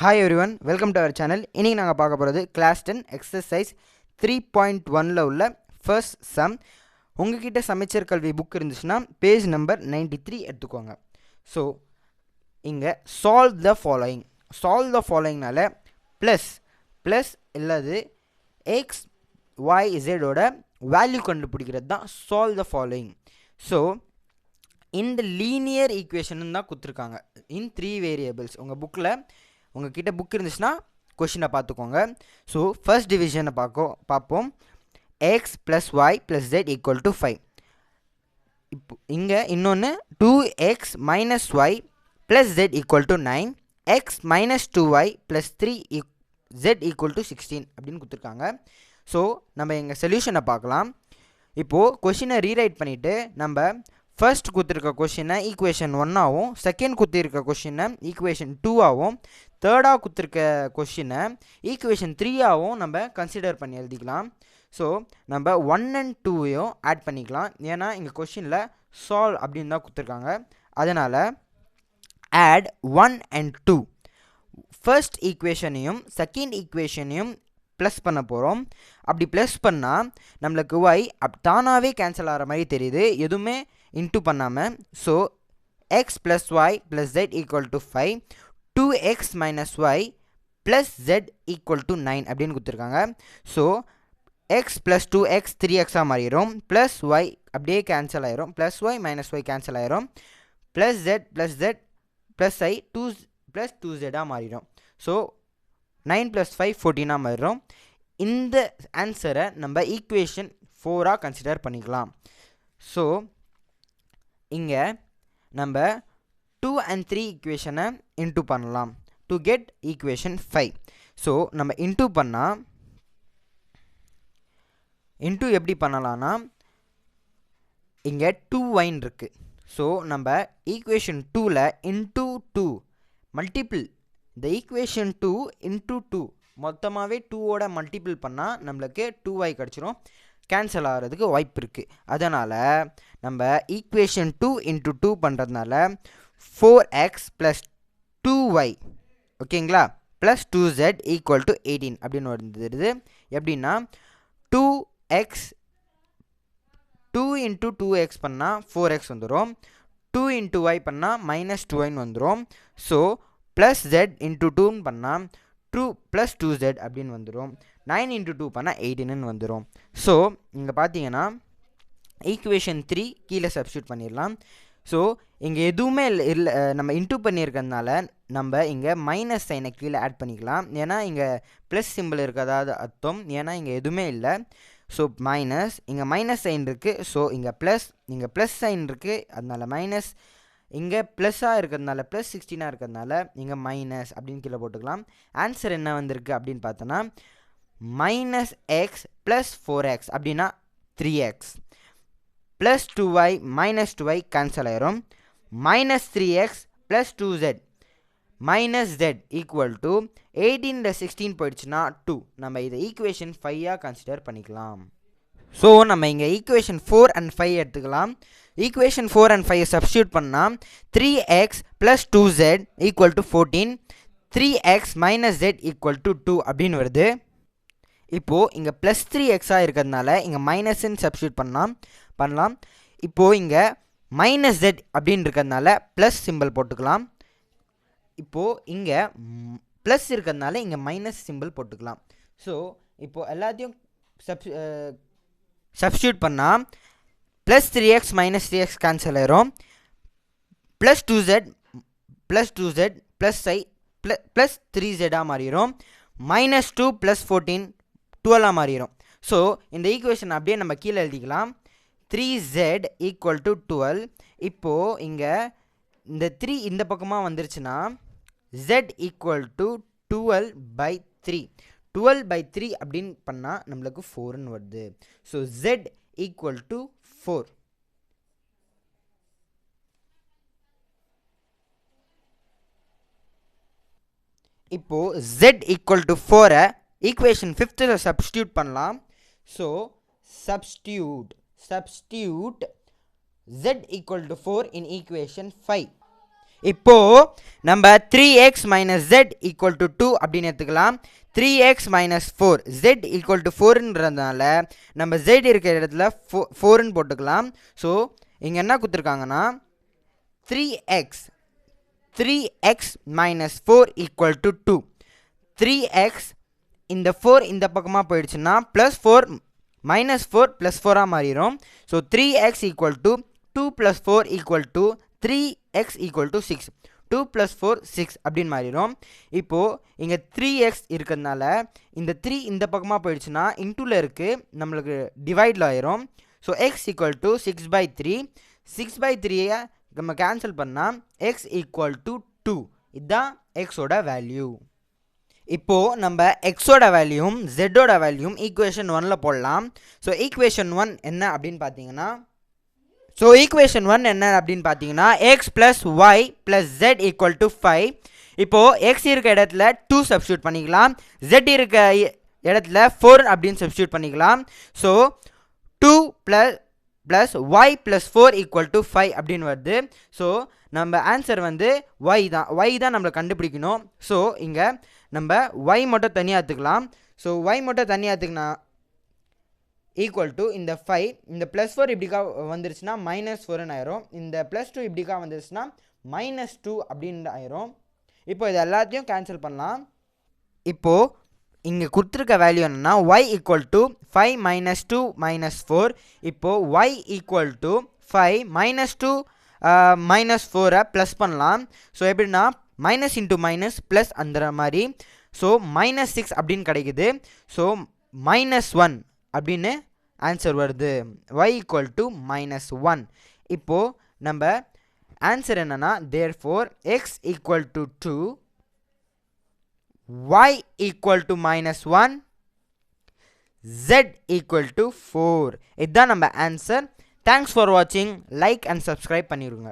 Hi everyone, welcome to our channel. இன்னைக்கு நாங்கள் பார்க்க போகிறது class 10 exercise 3.1ல உள்ள first sum. உங்ககிட்ட சமச்சீர் கல்வி புக் இருந்துச்சுன்னா பேஜ் நம்பர் 93 எடுத்துக்கோங்க. ஸோ இங்கே solve the followingனால ப்ளஸ் இல்லாது எக்ஸ் ஒய் இசடோட வேல்யூ கண்டுபிடிக்கிறது தான் solve the following. ஸோ இந்த லீனியர் ஈக்குவேஷன் தான் கொடுத்துருக்காங்க இன் 3 வேரியபிள்ஸ். உங்கள் புக்கில் உங்ககிட்ட புக் இருந்துச்சுன்னா கொஷினை பார்த்துக்கோங்க. ஸோ ஃபர்ஸ்ட் டிவிஷனை பார்ப்போம். X plus Y plus Z equal to 5. இப்போ இங்கே இன்னொன்று 2x minus Y plus Z equal to 9, X minus 2y plus 3 Z equal to 16 அப்படின்னு கொடுத்துருக்காங்க. ஸோ நம்ம எங்கள் சொல்யூஷனை பார்க்கலாம். இப்போது கொஷினை ரீரைட் பண்ணிவிட்டு நம்ம ஃபர்ஸ்ட் கொடுத்துருக்க கொஷினை ஈக்குவேஷன் 1ஆகவும், செகண்ட் கொடுத்துருக்க கொஷினை ஈக்குவேஷன் 2ஆகவும், தேர்டாக கொடுத்துருக்க கொஷினை ஈக்குவேஷன் 3ஆகவும் நம்ம கன்சிடர் பண்ணி எழுதிக்கலாம். ஸோ நம்ம 1 and 2ஐயும் ஆட் பண்ணிக்கலாம். ஏன்னா இங்கே கொஷினில் சால்வ் அப்படின்னு தான் கொடுத்துருக்காங்க. அதனால் ஆட் 1 and 2 ஃபர்ஸ்ட் ஈக்குவேஷனையும் செகண்ட் ஈக்குவேஷனையும் ப்ளஸ் பண்ண போகிறோம். அப்படி ப்ளஸ் பண்ணால் நம்மளுக்கு ஒய் தானாகவே கேன்சல் ஆகிற மாதிரி தெரியுது, எதுவுமே இன்ட்டு பண்ணாமல். So X plus Y plus Z equal to 5, 2x minus Y plus Z equal to 9 அப்படின்னு கொடுத்துருக்காங்க. ஸோ எக்ஸ் ப்ளஸ் 2x 3xஆக மாறிடும், ப்ளஸ் ஒய் அப்படியே கேன்சல் ஆயிரும், plus Y minus Y cancel ஆயிரும், ப்ளஸ் ஜெட் ப்ளஸ் ஐ 2 plus 2zஆக மாறிடும். ஸோ 9 + 5 14ஆக மாறிடும். இந்த ஆன்சரை நம்ம ஈக்குவேஷன் 4ஆக கன்சிடர் பண்ணிக்கலாம். ஸோ இங்கே நம்ம 2 and 3 ஈக்குவேஷனை இன்ட்டு பண்ணலாம் டு கெட் ஈக்குவேஷன் 5. ஸோ நம்ம இன்ட்டு பண்ணால் இன்ட்டு எப்படி பண்ணலான்னா இங்கே 2y இருக்குது. ஸோ நம்ம ஈக்குவேஷன் 2ல் இன்ட்டு 2 மல்டிபிள் இந்த ஈக்குவேஷன் 2 இன்ட்டு 2 மொத்தமாகவே 2ஓட மல்டிபிள் பண்ணால் நம்மளுக்கு 2y கிடச்சிரும், கேன்சல் ஆகிறதுக்கு வாய்ப்பு இருக்குது. அதனால் நம்ம ஈக்குவேஷன் 2 இன்ட்டு 2 பண்ணுறதுனால 4x ப்ளஸ் 2y ஓகேங்களா ப்ளஸ் 2z ஈக்குவல் டு 18 அப்படின்னு வந்துடுது. எப்படின்னா 2 இன்ட்டு 2x பண்ணால் 4x வந்துடும், 2 இன்ட்டு y பண்ணால் மைனஸ் 2yன்னு வந்துடும். ஸோ ப்ளஸ் z இன்ட்டு 2ன்னு பண்ணால் 2 ப்ளஸ் 2z அப்படின்னு வந்துடும். 9 இன்ட்டு 2 பண்ணால் 18ன்னு வந்துடும். ஸோ இங்கே பார்த்தீங்கன்னா ஈக்குவேஷன் 3 கீழே சப்ஸ்டியூட் பண்ணிடலாம். ஸோ இங்கே எதுவுமே இல்லை, நம்ம இன்ட்டு பண்ணியிருக்கிறதுனால நம்ம இங்கே மைனஸ் சைனை கீழே ஆட் பண்ணிக்கலாம். ஏன்னா இங்கே ப்ளஸ் சிம்பிள் இருக்கிறதாவது அர்த்தம், ஏன்னா இங்கே எதுவுமே இல்லை. ஸோ மைனஸ், இங்கே மைனஸ் சைன் இருக்குது, ஸோ இங்கே ப்ளஸ் சைன் இருக்குது, அதனால் மைனஸ், இங்கே ப்ளஸ்ஸாக இருக்கிறதுனால ப்ளஸ் 16ஆக இருக்கிறதுனால இங்கே மைனஸ் அப்படின்னு கீழே போட்டுக்கலாம். ஆன்சர் என்ன வந்திருக்கு அப்படின்னு பார்த்தோன்னா மைனஸ் எக்ஸ் ப்ளஸ் 4x அப்படின்னா 3x plus 2y minus 2y cancel ஆயிரும், minus 3x plus 2z minus z equal to 18ல் 16 போயிடுச்சுன்னா 2. நம்ம இதை ஈக்குவேஷன் 5ஆக கன்சிடர் பண்ணிக்கலாம். ஸோ நம்ம இங்கே ஈக்குவேஷன் 4 and 5 எடுத்துக்கலாம். ஈக்குவேஷன் 4 and 5 சப்ஸ்டியூட் பண்ணால் 3x plus 2z equal to 14, 3x minus z equal to 2 அப்படின்னு வருது. இப்போது இங்கே ப்ளஸ் 3xஆக இருக்கிறதுனால இங்கே மைனஸ்ன்னு சப்ஸ்டியூட் பண்ணலாம். இப்போது இங்கே மைனஸ் z அப்படின்னு இருக்கிறதுனால ப்ளஸ் சிம்பிள் போட்டுக்கலாம். இப்போது இங்கே ப்ளஸ் இருக்கிறதுனால இங்கே மைனஸ் சிம்பிள் போட்டுக்கலாம். ஸோ இப்போது எல்லாத்தையும் சப்ஸ்டியூட் பண்ணால் plus 3x minus 3x cancel ஆயிரும், ப்ளஸ் 2z ப்ளஸ் ஐ ப்ளஸ் 3zஆக மாறிடும், மைனஸ் 2 ப்ளஸ் 14 12ஆக மாறிடும். ஸோ இந்த ஈக்குவேஷன் அப்படியே நம்ம கீழே எழுதிக்கலாம். 3z equal to 12. இப்போது இங்கே இந்த 3 இந்த பக்கமாக வந்துருச்சுன்னா z ஈக்குவல் டு 12/3, 12/3 அப்படின்னு பண்ணால் நம்மளுக்கு 4ன்னு வருது. So z equal to 4. இப்போது z ஈக்குவல் டு 4 ஈக்குவேஷன் 5ல் சப்ஸ்டியூட் பண்ணலாம். So substitute z equal to 4 in equation 5. இப்போ நம்ம 3x minus z equal to 2 அப்படின்னு எடுத்துக்கலாம். 3x minus 4 z equal to 4ன்றதுனால நம்ம z இருக்கிற இடத்துல 4ன்னு போட்டுக்கலாம். ஸோ இங்கே என்ன கொடுத்துருக்காங்கன்னா 3x minus 4 equal to 2. 3x இந்த 4 இந்த பக்கமாக போயிடுச்சுன்னா ப்ளஸ் 4 மைனஸ் 4 ப்ளஸ் 4ஆக மாறிடும். So 3x equal to 2 plus 4 equal to 3x equal to 6. 2 plus 4 6 அப்படின்னு மாறிடும். இப்போது இங்கே 3x இருக்கிறதுனால இந்த 3 இந்த பக்கமாக போயிடுச்சுன்னா இன்டூவில் இருக்குது, நம்மளுக்கு டிவைடில் ஆயிரும். So x equal to 6/3. 6/3ஐ நம்ம கேன்சல் பண்ணால் x ஈக்குவல் டு 2. இதுதான் எக்ஸோட வேல்யூ. இப்போது நம்ம எக்ஸோட வேல்யூவும் ஜெட்டோட வேல்யூவும் ஈக்குவேஷன் 1ல் போடலாம். ஸோ ஈக்குவேஷன் 1 என்ன அப்படின்னு பார்த்தீங்கன்னா X plus Y plus Z equal to 5. இப்போது எக்ஸ் இருக்க இடத்துல 2 சப்ஸ்டியூட் பண்ணிக்கலாம், ஜெட் இருக்க இடத்துல 4 அப்படின்னு சப்ஸ்டியூட் பண்ணிக்கலாம். So 2 plus Y plus 4 equal to 5 அப்படின்னு வருது. ஸோ நம்ம ஆன்சர் வந்து ஒய் தான் நம்மளை கண்டுபிடிக்கணும். ஸோ இங்கே நம்ம ஒய் மட்டும் தனியாக எடுத்துக்கலாம். ஸோ ஒய் மட்டும் தனியாக எடுத்துக்கினா ஈக்குவல் டு இந்த 5, இந்த ப்ளஸ் 4 இப்படிக்கா வந்துருச்சுன்னா மைனஸ் 4ன்னு ஆயிரும். இந்த ப்ளஸ் 2 இப்படிக்கா வந்துருச்சுன்னா -2 அப்படின்னு ஆயிரும். இப்போ இது எல்லாத்தையும் கேன்சல் பண்ணலாம். இப்போது இங்கே கொடுத்துருக்க வேல்யூ என்னென்னா y equal to 5 minus 2 minus 4. இப்போது y equal to 5 minus 2 minus 4ஐ ப்ளஸ் பண்ணலாம். ஸோ எப்படின்னா மைனஸ் இன்ட்டு மைனஸ் ப்ளஸ் அந்த மாதிரி. ஸோ -6 அப்படின்னு கிடைக்குது. ஸோ -1 அப்படின்னு ஆன்சர் வருது. y equal to -1. இப்போது நம்ம ஆன்சர் என்னென்னா therefore x equal to 2, y equal to -1, z equal to 4. இதுதான் நம்ம ஆன்சர். தேங்க்ஸ் ஃபார் வாட்சிங். லைக் அண்ட் சப்ஸ்கிரைப் பண்ணிடுங்க.